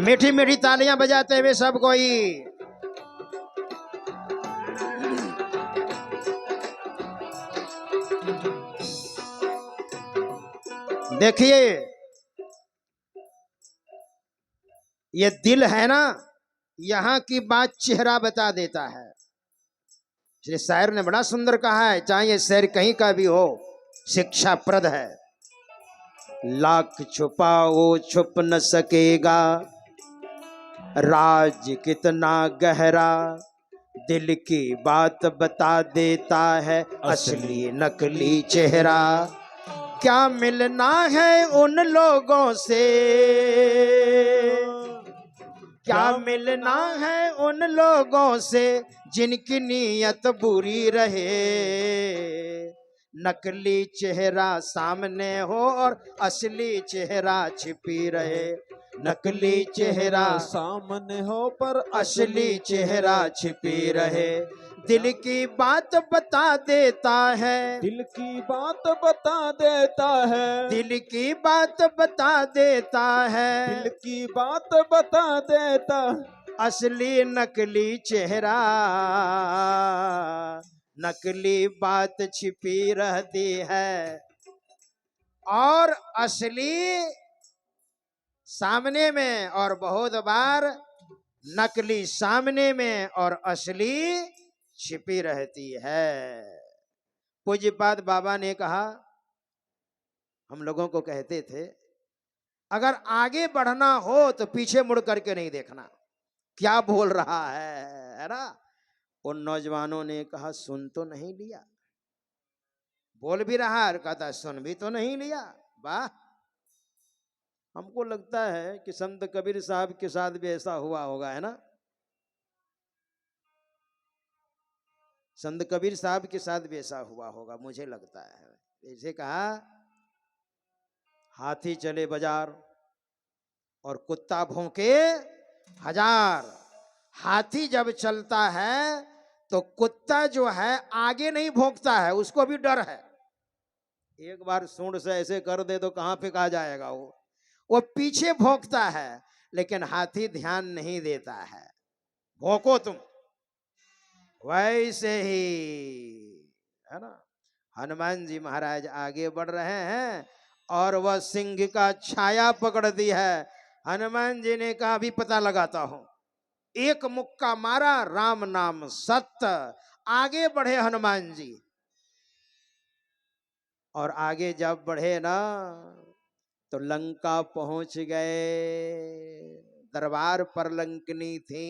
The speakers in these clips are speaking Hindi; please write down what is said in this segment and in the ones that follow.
मीठी मीठी तालियां बजाते हुए सब कोई। देखिए ये दिल है ना, यहां की बात चेहरा बता देता है। इसलिए शायर ने बड़ा सुंदर कहा है, चाहे ये शायर कहीं का भी हो, शिक्षाप्रद है। लाख छुपाओ छुप न सकेगा राज कितना गहरा, दिल की बात बता देता है असली नकली चेहरा। क्या मिलना है उन लोगों से, क्या मिलना है उन लोगों से जिनकी नीयत बुरी रहे। नकली चेहरा सामने हो और असली चेहरा छिपी रहे। नकली चेहरा सामने हो पर असली चेहरा छिपी रहे। दिल की बात बता देता है, दिल की बात बता देता है, दिल की बात बता देता है, दिल की बात बता देता। असली नकली चेहरा, नकली बात छिपी रहती है और असली सामने में, और बहुत बार नकली सामने में और असली छिपी रहती है। पूज्यपाद बाबा ने कहा, हम लोगों को कहते थे अगर आगे बढ़ना हो तो पीछे मुड़ करके नहीं देखना, क्या बोल रहा है ना। उन नौजवानों ने कहा सुन तो नहीं लिया, बोल भी रहा है, कहता सुन भी तो नहीं लिया। वाह, हमको लगता है कि संत कबीर साहब के साथ भी ऐसा हुआ होगा, है ना। संत कबीर साहब के साथ भी ऐसा हुआ होगा, मुझे लगता है। जैसे कहा हाथी चले बाजार और कुत्ता भौंके हजार। हाथी जब चलता है तो कुत्ता जो है आगे नहीं भौंकता है, उसको भी डर है। एक बार सूंड से ऐसे कर दे तो कहां फेंका जाएगा, वो पीछे भौंकता है, लेकिन हाथी ध्यान नहीं देता है। भौंको तुम, वैसे ही है ना। हनुमान जी महाराज आगे बढ़ रहे हैं और वह सिंह का छाया पकड़ दी है। हनुमान जी ने कहा अभी पता लगाता हूं। एक मुक्का मारा, राम नाम सत्य। आगे बढ़े हनुमान जी, और आगे जब बढ़े ना तो लंका पहुंच गए। दरबार पर लंकनी थी।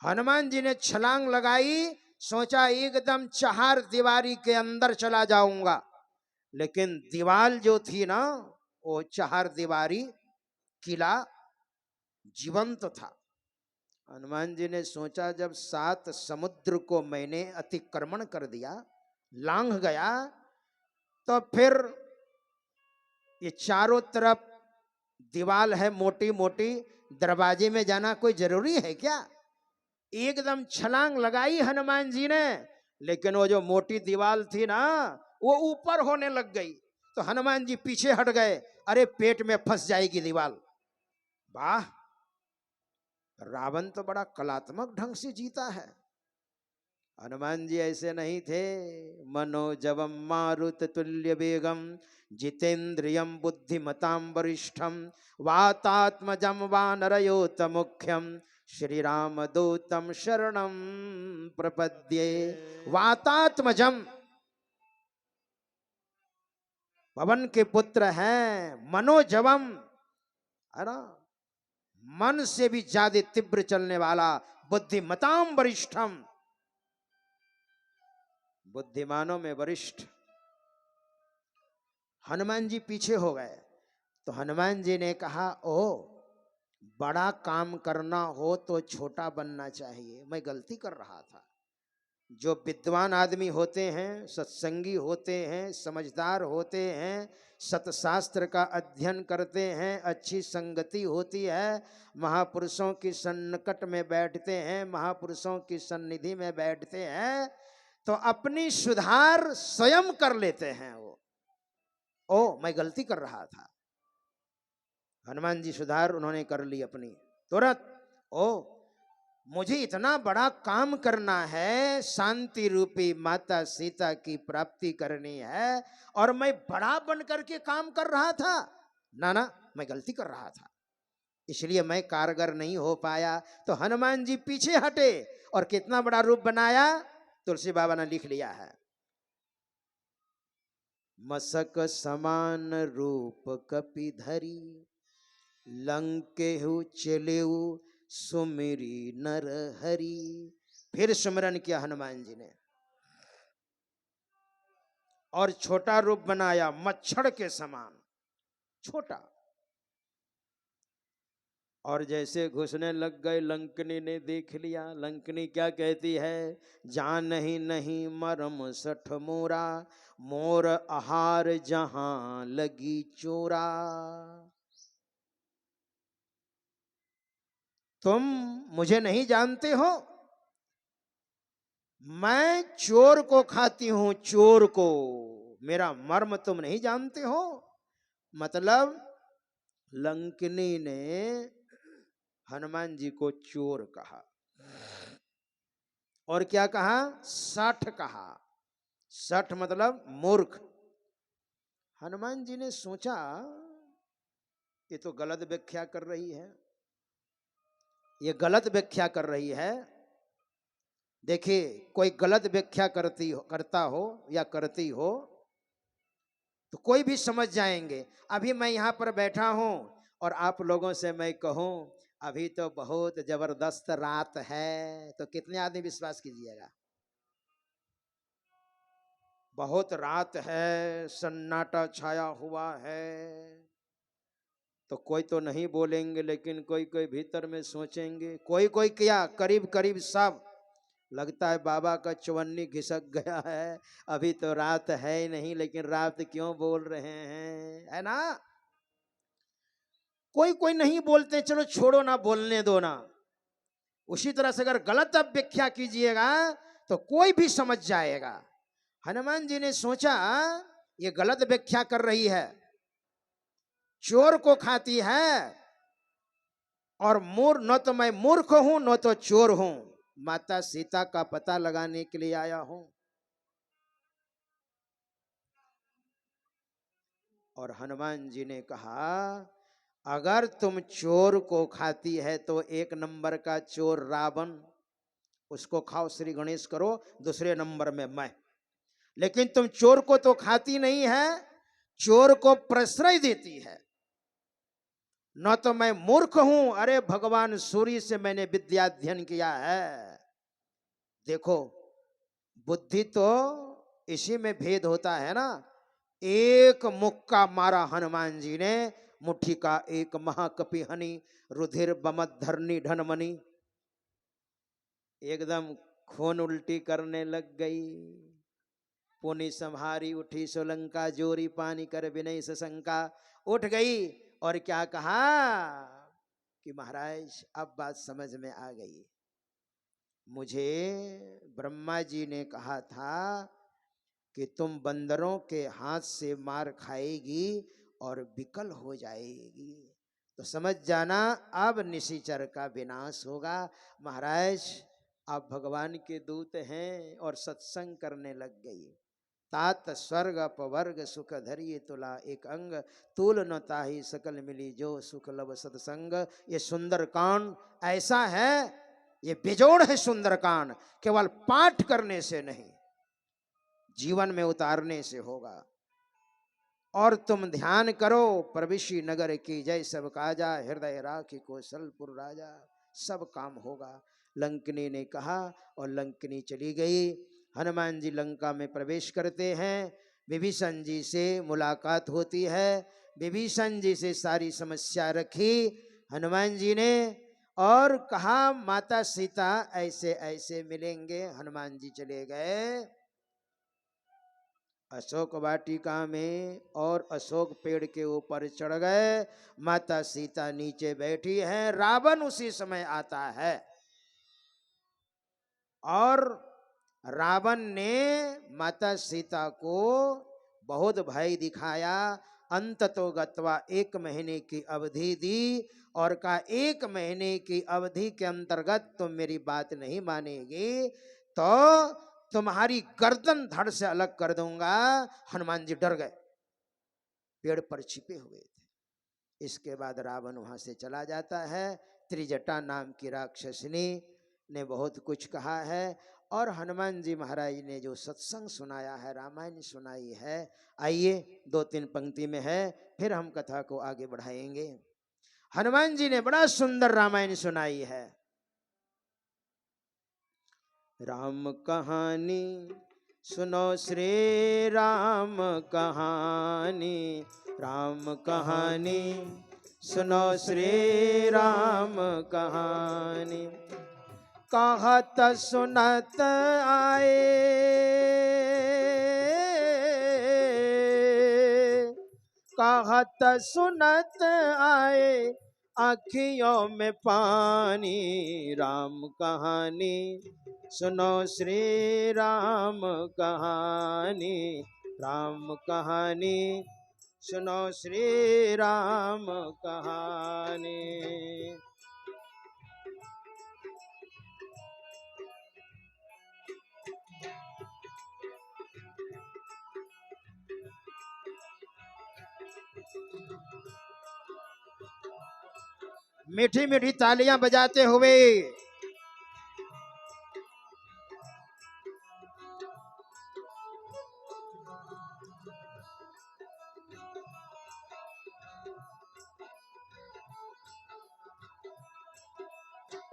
हनुमान जी ने छलांग लगाई, सोचा एकदम चार दीवारी के अंदर चला जाऊंगा, लेकिन दीवार जो थी ना, वो चार दीवारी किला जीवंत था। हनुमान जी ने सोचा जब 7 समुद्र को मैंने अतिक्रमण कर दिया, लांघ गया, तो फिर ये चारों तरफ दीवार है मोटी मोटी, दरवाजे में जाना कोई जरूरी है क्या। एकदम छलांग लगाई हनुमान जी ने, लेकिन वो जो मोटी दीवार थी ना, वो ऊपर होने लग गई। तो हनुमान जी पीछे हट गए, अरे पेट में फंस जाएगी दीवार। वाह, रावण तो बड़ा कलात्मक ढंग से जीता है। हनुमान जी ऐसे नहीं थे। मनोजवम मारुत तुल्य वेगम जितेन्द्रियम बुद्धिमताम वरिष्ठम वातात्मजम वानरयोत मुख्यम श्री राम दूतम शरणम प्रपद्ये। वातात्मजम, पवन के पुत्र हैं। मनोजवम, है ना, मन से भी ज्यादा तीव्र चलने वाला। बुद्धिमताम वरिष्ठम, बुद्धिमानों में वरिष्ठ। हनुमान जी पीछे हो गए तो हनुमान जी ने कहा ओ, बड़ा काम करना हो तो छोटा बनना चाहिए, मैं गलती कर रहा था। जो विद्वान आदमी होते हैं, सत्संगी होते हैं, समझदार होते हैं, सतशास्त्र का अध्ययन करते हैं, अच्छी संगति होती है, महापुरुषों की सन्निकट में बैठते हैं, महापुरुषों की सन्निधि में बैठते हैं, तो अपनी सुधार स्वयं कर लेते हैं। वो ओ, मैं गलती कर रहा था। हनुमान जी सुधार उन्होंने कर ली अपनी तुरंत। ओ, मुझे इतना बड़ा काम करना है, शांति रूपी माता सीता की प्राप्ति करनी है, और मैं बड़ा बन करके काम कर रहा था। ना ना, मैं गलती कर रहा था, इसलिए मैं कारगर नहीं हो पाया। तो हनुमान जी पीछे हटे और कितना बड़ा रूप बनाया, तुलसी बाबा ने लिख लिया है। मसक समान रूप कपि धरी, लंकेहु चलेहु सुमिरी नर हरि। फिर सुमिरन किया हनुमान जी ने, और छोटा रूप बनाया, मच्छर के समान छोटा। और जैसे घुसने लग गए, लंकनी ने देख लिया। लंकनी क्या कहती है, जान ही नहीं मरम सठ मोरा, मोर आहार जहां लगी चोरा। तुम मुझे नहीं जानते हो, मैं चोर को खाती हूं, चोर को। मेरा मर्म तुम नहीं जानते हो। मतलब लंकनी ने हनुमान जी को चोर कहा, और क्या कहा, सठ कहा। सठ मतलब मूर्ख। हनुमान जी ने सोचा ये तो गलत व्याख्या कर रही है, ये गलत व्याख्या कर रही है। देखिए, कोई गलत व्याख्या करता हो या करती हो तो कोई भी समझ जाएंगे। अभी मैं यहां पर बैठा हूं और आप लोगों से मैं कहूं अभी तो बहुत जबरदस्त रात है, तो कितने आदमी विश्वास कीजिएगा। बहुत रात है, सन्नाटा छाया हुआ है, तो कोई तो नहीं बोलेंगे, लेकिन कोई कोई भीतर में सोचेंगे। कोई कोई क्या, करीब करीब सब, लगता है बाबा का चवन्नी घिसक गया है, अभी तो रात है ही नहीं, लेकिन रात क्यों बोल रहे हैं, है ना। कोई कोई नहीं बोलते, चलो छोड़ो ना, बोलने दो ना। उसी तरह से अगर गलत आप व्याख्या कीजिएगा तो कोई भी समझ जाएगा। हनुमान जी ने सोचा ये गलत व्याख्या कर रही है, चोर को खाती है, और न तो मैं मूर्ख हूं न तो चोर हूं, माता सीता का पता लगाने के लिए आया हूं। और हनुमान जी ने कहा अगर तुम चोर को खाती है तो एक नंबर का चोर रावण, उसको खाओ, श्री गणेश करो, दूसरे नंबर में मैं। लेकिन तुम चोर को तो खाती नहीं है, चोर को प्रश्रय देती है। न तो मैं मूर्ख हूं, अरे भगवान सूर्य से मैंने विद्या अध्ययन किया है। देखो, बुद्धि तो इसी में भेद होता है ना। एक मुक्का मारा हनुमान जी ने, मुट्ठी का एक महाकपि हनि, रुधिर बमत धरनी ढनमनी। एकदम खून उल्टी करने लग गई। पुनि संहारी उठी सोलंका, जोरी पानी कर विनय सशंका। उठ गई और क्या कहा कि महाराज अब बात समझ में आ गई। मुझे ब्रह्मा जी ने कहा था कि तुम बंदरों के हाथ से मार खाएगी और विकल हो जाएगी, तो समझ जाना अब निशिचर का विनाश होगा। महाराज आप भगवान के दूत हैं, और सत्संग करने लग गई। तात स्वर्ग अपवर्ग सुख धरिए तुला एक अंग, तूल न ताही सकल मिली जो सुख लब सत्संग। ये सुंदर कांड ऐसा है, ये बेजोड़ है सुंदर कांड, केवल पाठ करने से नहीं, जीवन में उतारने से होगा। और तुम ध्यान करो, प्रविशी नगर की जय सब काजा, हृदय राखी कौशलपुर राजा, सब काम होगा। लंकनी ने कहा और लंकनी चली गई। हनुमान जी लंका में प्रवेश करते हैं, विभीषण जी से मुलाकात होती है। विभीषण जी से सारी समस्या रखी हनुमान जी ने, और कहा माता सीता ऐसे ऐसे मिलेंगे। हनुमान जी चले गए अशोक वाटिका में, और अशोक पेड़ के ऊपर चढ़ गए। माता सीता नीचे बैठी हैं, रावण उसी समय आता है, और रावण ने माता सीता को बहुत भय दिखाया। अंत तो गत्वा 1 महीने की अवधि दी और कहा 1 महीने की अवधि के अंतर्गत तुम मेरी बात नहीं मानेगी तो तुम्हारी गर्दन धड़ से अलग कर दूंगा। हनुमान जी डर गए, पेड़ पर छिपे हुए थे। इसके बाद रावण वहां से चला जाता है। त्रिजटा नाम की राक्षसनी ने बहुत कुछ कहा है और हनुमान जी महाराज ने जो सत्संग सुनाया है, रामायण सुनाई है, आइए 2-3 पंक्ति में है, फिर हम कथा को आगे बढ़ाएंगे। हनुमान जी ने बड़ा सुंदर रामायण सुनाई है। राम कहानी सुनो श्री राम कहानी, राम कहानी सुनो श्री राम कहानी। कहत सुनत आए, कहत सुनत आए आँखियों में पानी। राम कहानी सुनो श्री राम कहानी, राम कहानी सुनो श्री राम कहानी। मीठी मीठी तालियां बजाते हुए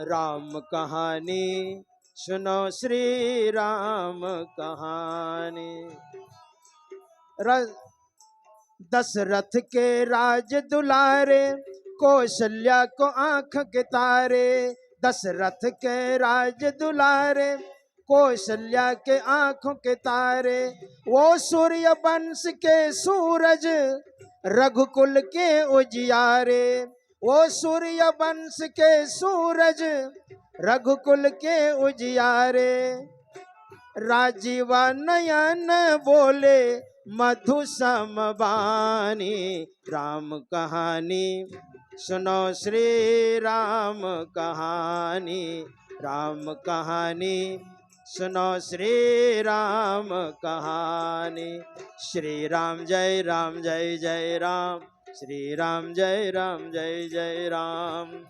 राम कहानी सुनो श्री राम कहानी। दशरथ के राज दुलारे, कौशल्या को आंख के तारे। दशरथ के राज दुलारे, कौशल्या के आंखों के तारे। वो सूर्य वंश के सूरज, रघुकुल के उजियारे। वो सूर्य वंश के सूरज, रघुकुल के उजियारे। राजीव नयन बोले मधु समबानी। राम कहानी सुनो श्री राम कहानी, राम कहानी सुनो श्री राम कहानी। श्री राम जय राम जय जय राम, श्री राम जय राम जय जय राम।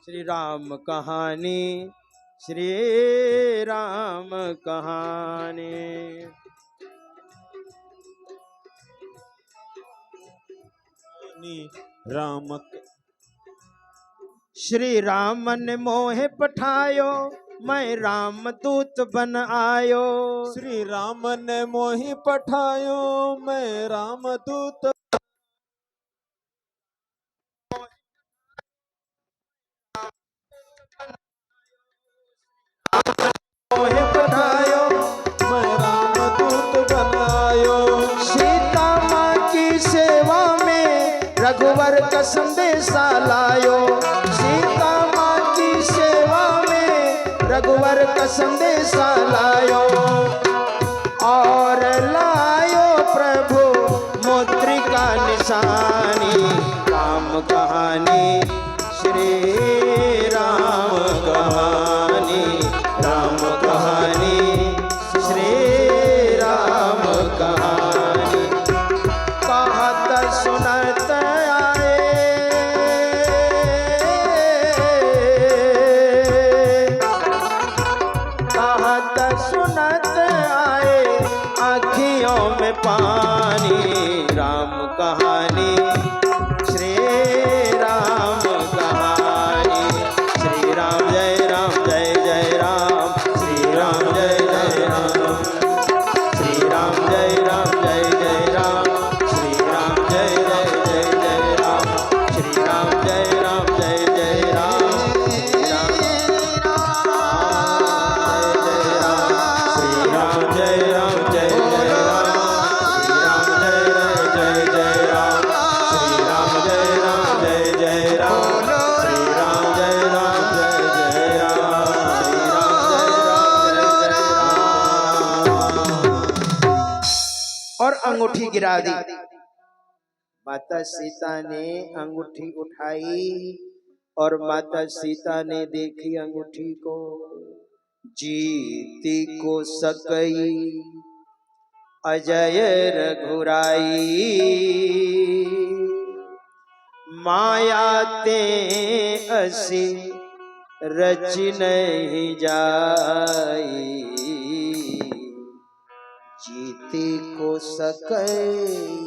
श्री राम कहानी, श्री राम कहानी। राम श्री राम ने मोहे पठायो, मैं राम दूत बन आयो। श्री राम ने मोहि पठायो, मैं राम दूत मोहे पठायो, मैं राम दूत बनायो। सीता माँ की सेवा में रघुवर का संदेशा लायो। सीता माँ की सेवा में रघुवर का संदेशा लायो। और लायो प्रभु मुद्रिका निशानी। राम कहानी श्री राम कहानी, राम कहानी श्री राम कहानी। कहत सुनत आए, कहत सुनत आए आँखियों में पानी। राम कहानी श्री राम कहानी। श्री राम जय जय राम, श्री राम जय अंगूठी गिरा दी। माता सीता ने अंगूठी उठाई और माता सीता ने देखी अंगूठी को। जीती को सकई अजय रघुराई, माया ते असी रच नहीं जाई, जीती को सकई।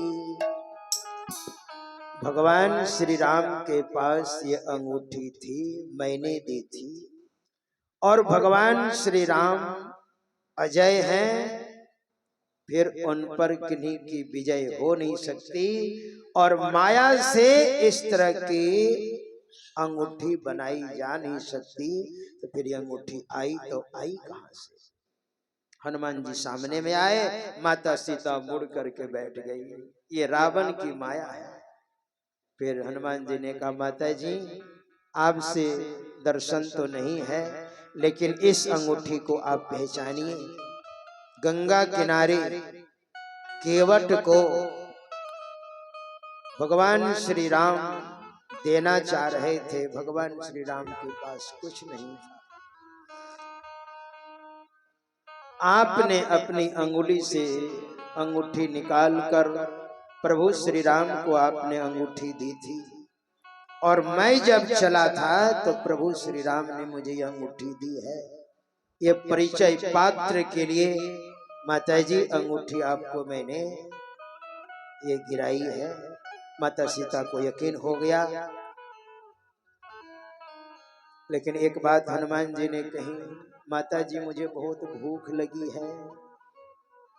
भगवान श्री राम के पास ये अंगूठी थी, मैंने दी थी। और भगवान श्री राम अजय हैं, फिर उन पर किन्हीं की विजय हो नहीं सकती। और माया से इस तरह की अंगूठी बनाई जा नहीं सकती। तो फिर ये अंगूठी आई तो आई कहां से? हनुमान जी सामने में आए, माता सीता मुड़ करके बैठ गई। ये रावण की माया है। फिर हनुमान जी ने कहा, माता जी आपसे दर्शन तो नहीं है, लेकिन इस अंगूठी को आप पहचानिए। गंगा किनारे केवट को भगवान श्री राम देना चाह रहे थे। भगवान श्री राम के पास कुछ नहीं था। आपने अपनी अंगुली से अंगूठी निकालकर प्रभु श्री राम को आपने अंगूठी दी थी। और मैं जब चला था तो प्रभु श्री राम ने मुझे यह अंगूठी दी है। ये परिचय पात्र के लिए माता जी अंगूठी आपको मैंने ये गिराई है। माता सीता को यकीन हो गया। लेकिन एक बात हनुमान जी ने कही, माता जी मुझे बहुत भूख लगी है।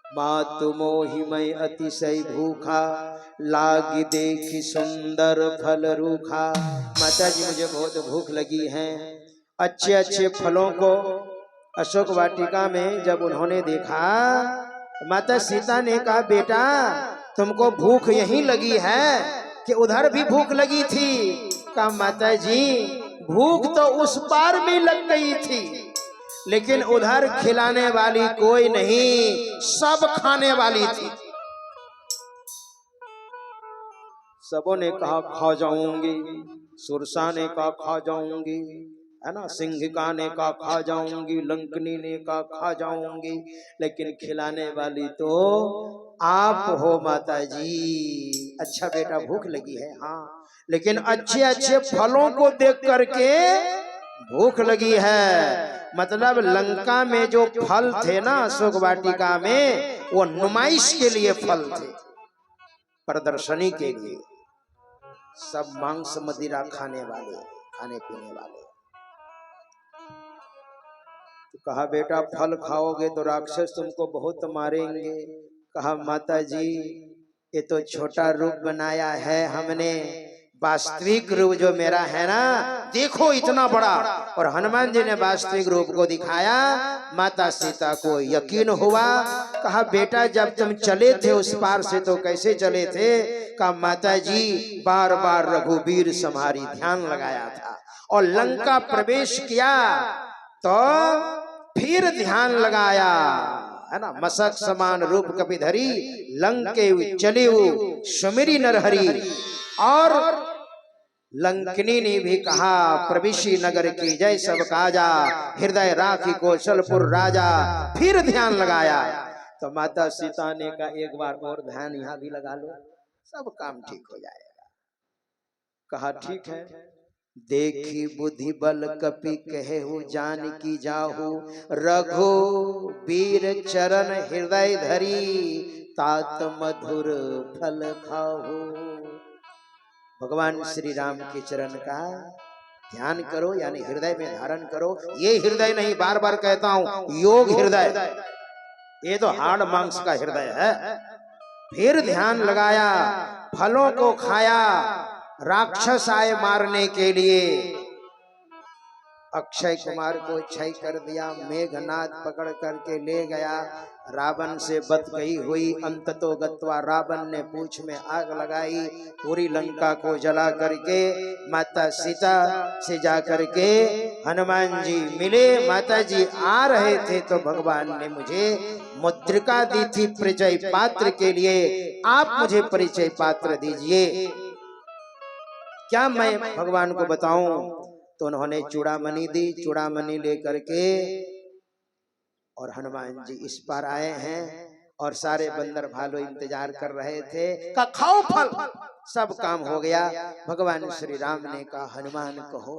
मातु मोहि मैं अतिशय भूखा, लागी देखी सुंदर फल रूखा। माता जी मुझे बहुत भूख लगी है। अच्छे अच्छे फलों को अशोक वाटिका में जब उन्होंने देखा, माता सीता ने कहा, बेटा तुमको भूख यहीं लगी है कि उधर भी भूख लगी थी? कहा, माता जी भूख तो उस पार भी लग गई थी, लेकिन उधर खिलाने वाली कोई नहीं, सब खाने वाली थी। सबों ने कहा खा जाऊंगी, सुरसा ने कहा खा जाऊंगी, है ना, सिंहिका ने कहा खा जाऊंगी, लंकनी ने कहा खा जाऊंगी, लेकिन खिलाने वाली तो आप हो माता जी। अच्छा बेटा भूख लगी है, हाँ, लेकिन अच्छे अच्छे फलों को देख करके भूख लगी है। मतलब लंका में जो फल थे ना अशोक वाटिका में, वो नुमाइश के लिए फल थे, प्रदर्शनी के लिए। सब मांस मदिरा खाने वाले, खाने पीने वाले। तो कहा बेटा फल खाओगे तो राक्षस तुमको बहुत मारेंगे। कहा माता जी ये तो छोटा रूप बनाया है हमने, वास्तविक रूप जो मेरा है ना देखो इतना बड़ा। और हनुमान जी ने वास्तविक रूप को दिखाया। माता सीता को यकीन हुआ। कहा बेटा जब तुम चले थे उस पार से तो कैसे चले थे? कहा माता जी बार बार रघुवीर सम्हारी ध्यान लगाया था, और लंका प्रवेश किया तो फिर ध्यान लगाया, है ना। मसक समान रूप कपिधरी, लंके चलिऊ सुमिरी नरहरि। और लंकिनी ने भी कहा प्रविशी नगर की जय सब काजा, हृदय राखी कौशलपुर राजा। फिर ध्यान लगाया तो माता सीता ने कहा एक बार और ध्यान यहाँ भी लगा लो, सब काम ठीक हो जाएगा। कहा ठीक है। देखी बुद्धि बल कपि कहेहु जान की जाहु, रघु वीर चरण हृदय धरी, तात मधुर फल खाहु। भगवान श्री राम के चरण का ध्यान करो, यानी हृदय में धारण करो। ये हृदय नहीं, बार बार कहता हूं, योग हृदय, ये तो हाड़ मांस का हृदय है। फिर ध्यान लगाया, फलों को खाया, राक्षस आए मारने के लिए। अक्षय कुमार को क्षय कर दिया। मेघनाद पकड़ करके ले गया। रावण से बत गई हुई अंततो गत्वा रावण ने पूंछ में आग लगाई, पूरी लंका को जला करके माता सीता से जा करके हनुमान जी मिले। माता जी आ रहे थे तो भगवान ने मुझे मुद्रिका दी थी परिचय पात्र के लिए, आप मुझे परिचय पात्र दीजिए। क्या मैं भगवान को बताऊं? तो उन्होंने चूड़ामणि दी। चूड़ामणि लेकर के और हनुमान जी इस पार आए हैं और सारे बंदर भालू इंतजार कर रहे थे। का खाओ फल, सब काम हो गया। भगवान श्री राम ने कहा हनुमान कहो